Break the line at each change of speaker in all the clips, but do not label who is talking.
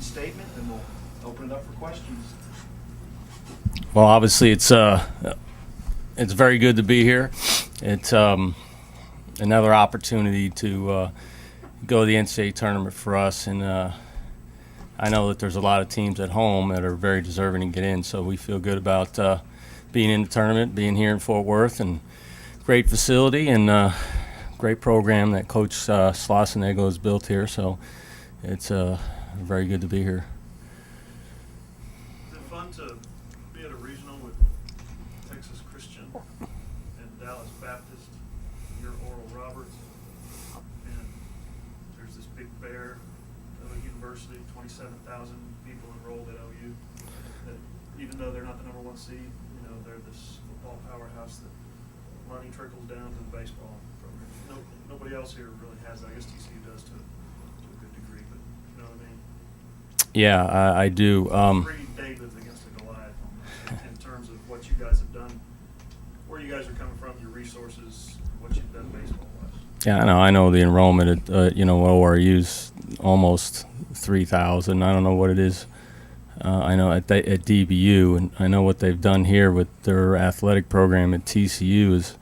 opening statement, and we'll open it up for questions.
Well, obviously, it's very good to be here. It's another opportunity to go to the NCAA tournament for us, and I know that there's a lot of teams at home that are very deserving to get in, so we feel good about being in the tournament, being here in Fort Worth, and great facility and great program that Coach Slossenego has built here, so it's very good to be here.
Is it fun to be at a regional with Texas Christian and Dallas Baptist, your Oral Roberts, and there's this big bear of a university, 27,000 people enrolled at OU, that even though they're not the number one seed, they're this football powerhouse that money trickles down to the baseball program. Nobody else here really has that. I guess TCU does to a good degree, but you know what I mean?
Yeah, I do.
Three Davids against a Goliath in terms of what you guys have done, where you guys are coming from, your resources, what you've done baseball-wise.
Yeah, I know the enrollment at ORU's almost 3,000. I don't know what it is. I know at DBU, and I know what they've done here with their athletic program at TCU is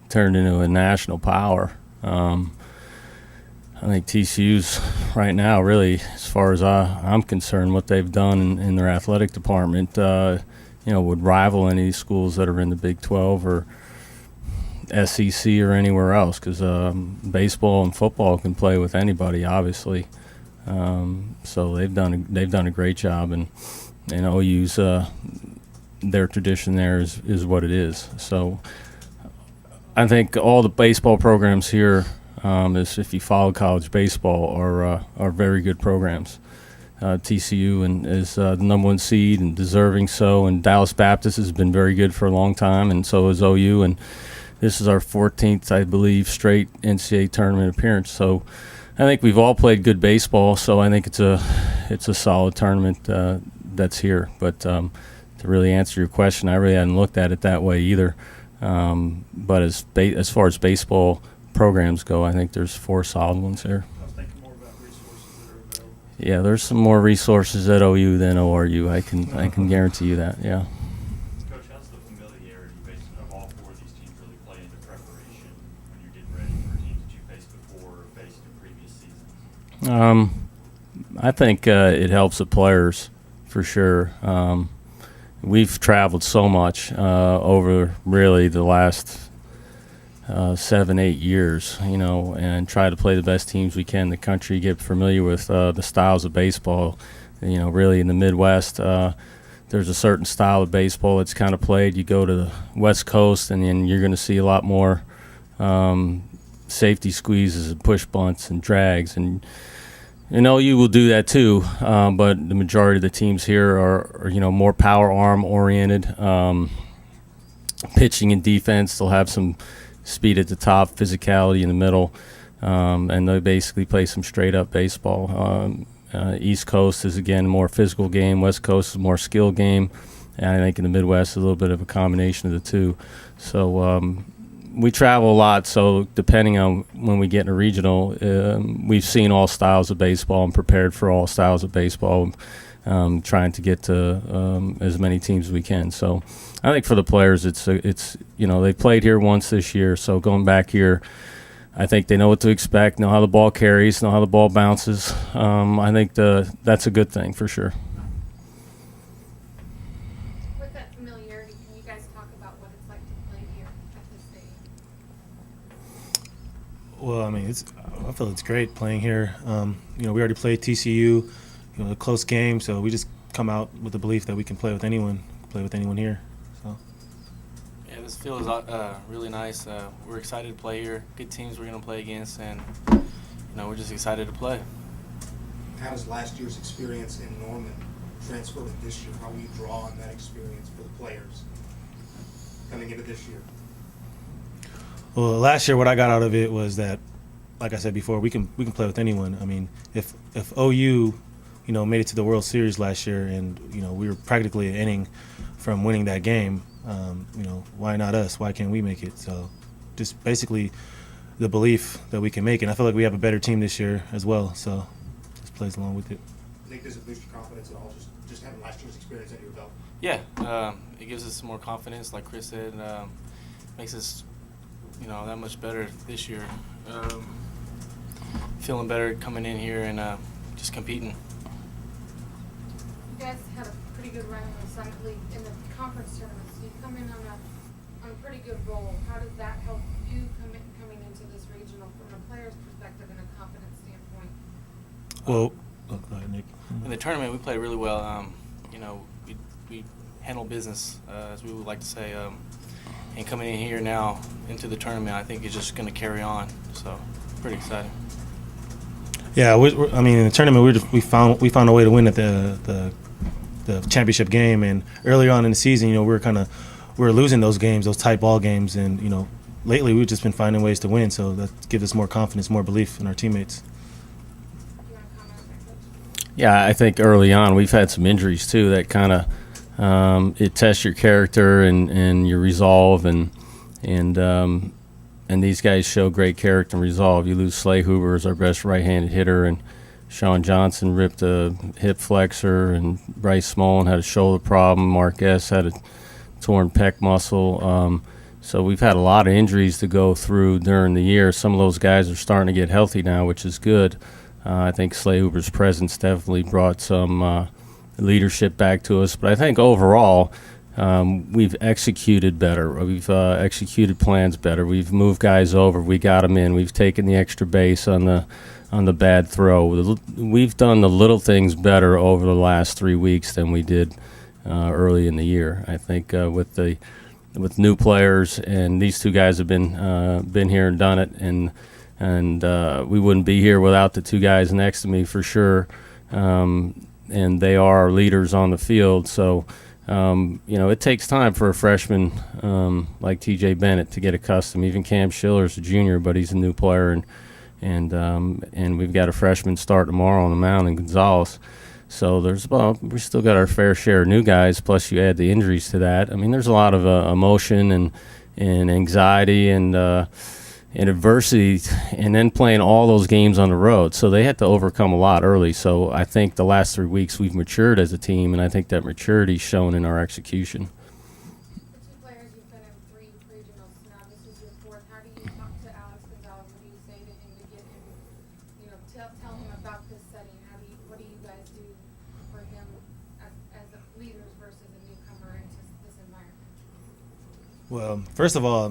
turned into a national power. I think TCU's right now, really, as far as I'm concerned, what they've done in their athletic department, would rival any of these schools that are in the Big 12 or SEC or anywhere else, because baseball and football can play with anybody, obviously. So they've done a great job, and OU's their tradition there is what it is. So I think all the baseball programs here, if you follow college baseball, are very good programs. TCU is the number one seed and deserving so, and Dallas Baptist has been very good for a long time, and so is OU. And this is our 14th, I believe, straight NCAA tournament appearance. So I think we've all played good baseball, so I think it's a solid tournament that's here. But to really answer your question, I really hadn't looked at it that way either. But as far as baseball programs go, I think there's 4 solid ones here.
I was thinking more about resources that are available.
Yeah, there's some more resources at OU than ORU. I can guarantee you that. Yeah.
Coach, how's the familiarity of all 4 of these teams really play into preparation when you're getting ready for teams that you faced before or faced in previous seasons?
I think it helps the players for sure. We've traveled so much over really the last 7-8 years, and try to play the best teams we can in the country, get familiar with the styles of baseball. Really in the Midwest, there's a certain style of baseball that's kind of played. You go to the West Coast, and then you're going to see a lot more safety squeezes and push bunts and drags, and you will do that too. But the majority of the teams here are more power arm oriented. Pitching and defense, they'll have some speed at the top, physicality in the middle, and they basically play some straight up baseball. East Coast is again a more physical game. West Coast is a more skill game, and I think in the Midwest a little bit of a combination of the two. So we travel a lot, so depending on when we get in a regional, we've seen all styles of baseball and prepared for all styles of baseball, trying to get to as many teams as we can. So I think for the players, it's they played here once this year, so going back here, I think they know what to expect, know how the ball carries, know how the ball bounces. I think that's a good thing for sure.
With that familiarity, can you guys talk about what it's like to play here at this stage?
Well, I feel it's great playing here. We already played TCU, a close game, so we just come out with the belief that we can play with anyone here. So.
Yeah, this feels really nice. We're excited to play here. Good teams we're going to play against, and we're just excited to play.
How does last year's experience in Norman transfer to this year? How will you draw on that experience for the players coming into this year?
Well, last year what I got out of it was that, like I said before, we can play with anyone. If OU made it to the World Series last year, and we were practically an inning from winning that game. Why not us? Why can't we make it? So, just basically the belief that we can make it. And I feel like we have a better team this year as well. So, this plays along with it.
think does it boost your confidence at all, just having last year's experience under your belt?
Yeah, it gives us some more confidence, like Chris said. Makes us, that much better this year. Feeling better coming in here and just competing.
You guys had a pretty good run in the Summit League in the conference tournament, so you come in on a pretty good roll. How does that help you coming into this regional from a player's perspective and a confidence standpoint?
Well, go ahead, Nick.
In the tournament, we played really well. We handled business, as we would like to say. And coming in here now into the tournament, I think it's just going to carry on. So, pretty exciting.
Yeah, in the tournament, we found a way to win at the championship game, and earlier on in the season, we were losing those games, those tight ball games, and lately we've just been finding ways to win. So that gives us more confidence, more belief in our teammates.
You want to comment on that, Coach?
Yeah, I think early on we've had some injuries too that kind of it tests your character and your resolve, and these guys show great character and resolve. You lose Slay Huber as our best right-handed hitter, and Sean Johnson ripped a hip flexor, and Bryce Smolin had a shoulder problem. Mark S. had a torn pec muscle. So we've had a lot of injuries to go through during the year. Some of those guys are starting to get healthy now, which is good. I think Slay Huber's presence definitely brought some leadership back to us. But I think overall we've executed better. We've executed plans better. We've moved guys over. We got them in. We've taken the extra base on the bad throw. We've done the little things better over the last 3 weeks than we did early in the year. I think with new players, and these two guys have been here and done it, and we wouldn't be here without the two guys next to me for sure. And they are our leaders on the field. So it takes time for a freshman like T.J. Bennett to get accustomed. Even Cam Schiller's a junior, but he's a new player, and we've got a freshman start tomorrow on the mound in Gonzalez. So we still got our fair share of new guys, plus you add the injuries to that. I mean, there's a lot of emotion and anxiety and adversity, and then playing all those games on the road. So they had to overcome a lot early. So I think the last 3 weeks we've matured as a team, and I think that maturity's shown in our execution.
The two players you've been in 3 regionals, now this is your 4th. How do you talk to Alex Gonzalez? What do you say to him to get him, tell him about this setting? What do you guys do for him as leaders versus a newcomer into this environment?
Well, first of all,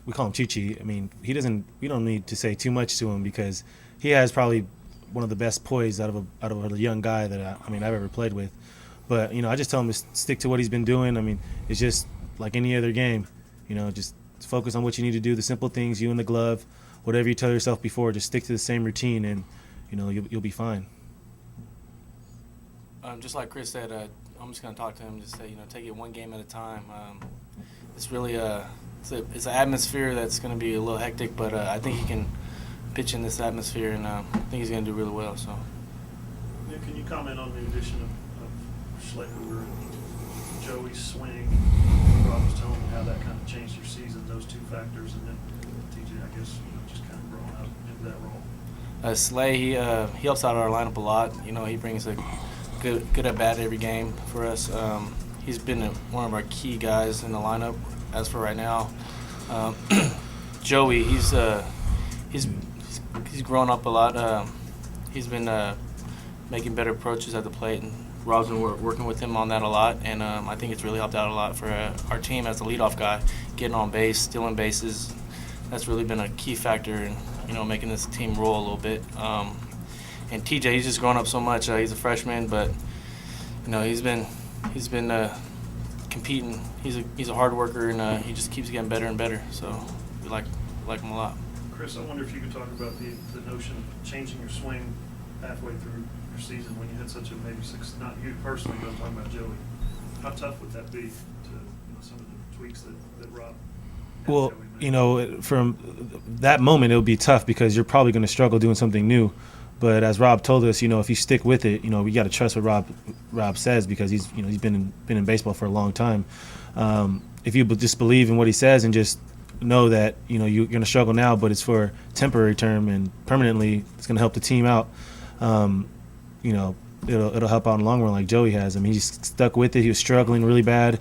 we call him Chi-Chi. We don't need to say too much to him because he has probably one of the best poise out of a young guy that I've ever played with. But I just tell him to stick to what he's been doing. It's just like any other game. Just focus on what you need to do, the simple things, you and the glove, whatever you tell yourself before. Just stick to the same routine, and you'll be fine.
Just like Chris said, I'm just going to talk to him. Just say, take it one game at a time. It's really it's an atmosphere that's going to be a little hectic, but I think he can pitch in this atmosphere, and I think he's going to do really well. So,
Nick, can you comment on the addition of Schlechter and Joey's swing? Rob was telling me how that kind of changed your season, those two factors, and then TJ, I guess, just kind of growing up into that role.
Slay, he helps out our lineup a lot. He brings a good at bat every game for us. He's been one of our key guys in the lineup as for right now. Joey, he's grown up a lot. He's been making better approaches at the plate, and Rob's been working with him on that a lot. And I think it's really helped out a lot for our team as the leadoff guy, getting on base, stealing bases. That's really been a key factor in making this team roll a little bit. And TJ, he's just grown up so much. He's a freshman, but he's been competing. He's a hard worker, and he just keeps getting better and better. So we like him a lot.
Chris, I wonder if you could talk about the notion of changing your swing halfway through your season when you had such a not you personally, but I'm talking about Joey. How tough would that be to some of the tweaks that Rob had
Well,
Joey made?
from that moment, it would be tough because you're probably going to struggle doing something new. But as Rob told us, if you stick with it, we got to trust what Rob says because he's been in baseball for a long time. If you just believe in what he says and just know that you're going to struggle now, but it's for a temporary term and permanently, it's going to help the team out. you know, it'll help out in the long run like Joey has. I mean, he's stuck with it. He was struggling really bad,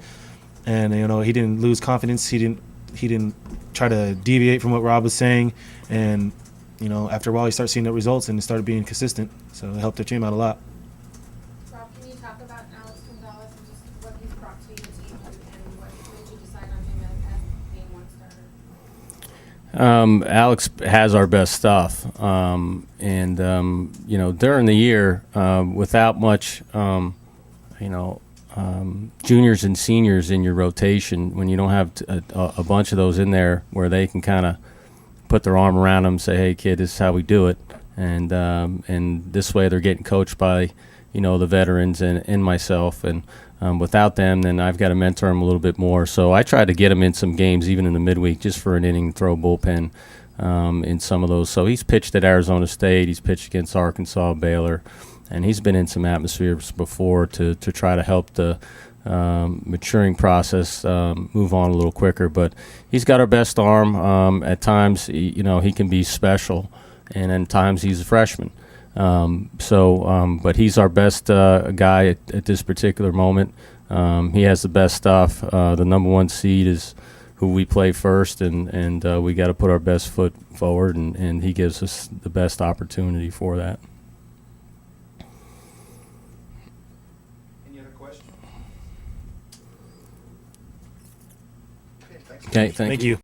and you know, he didn't lose confidence. He didn't try to deviate from what Rob was saying, and you know, after a while, he started seeing the results and it started being consistent. So it helped their team out a lot.
Rob, can you talk about Alex Gonzalez and just what he's brought to your team and what made you decide on him as being one starter?
Alex has our best stuff, and you know, during the year, without much, you know, juniors and seniors in your rotation, when you don't have a bunch of those in there where they can kind of put their arm around them, say, "Hey, kid, this is how we do it," and this way they're getting coached by, you know, the veterans and myself, and without them, then I've got to mentor them a little bit more. So I tried to get him in some games, even in the midweek, just for an inning, throw bullpen in some of those. So he's pitched at Arizona State, he's pitched against Arkansas, Baylor, and he's been in some atmospheres before to try to help the maturing process move on a little quicker. But he's got our best arm. At times, you know, he can be special, and at times he's a freshman. But he's our best guy at this particular moment. He has the best stuff. The number one seed is who we play first, and we got to put our best foot forward, and he gives us the best opportunity for that.
Any other questions? Okay, thanks.
Okay,
Thank you.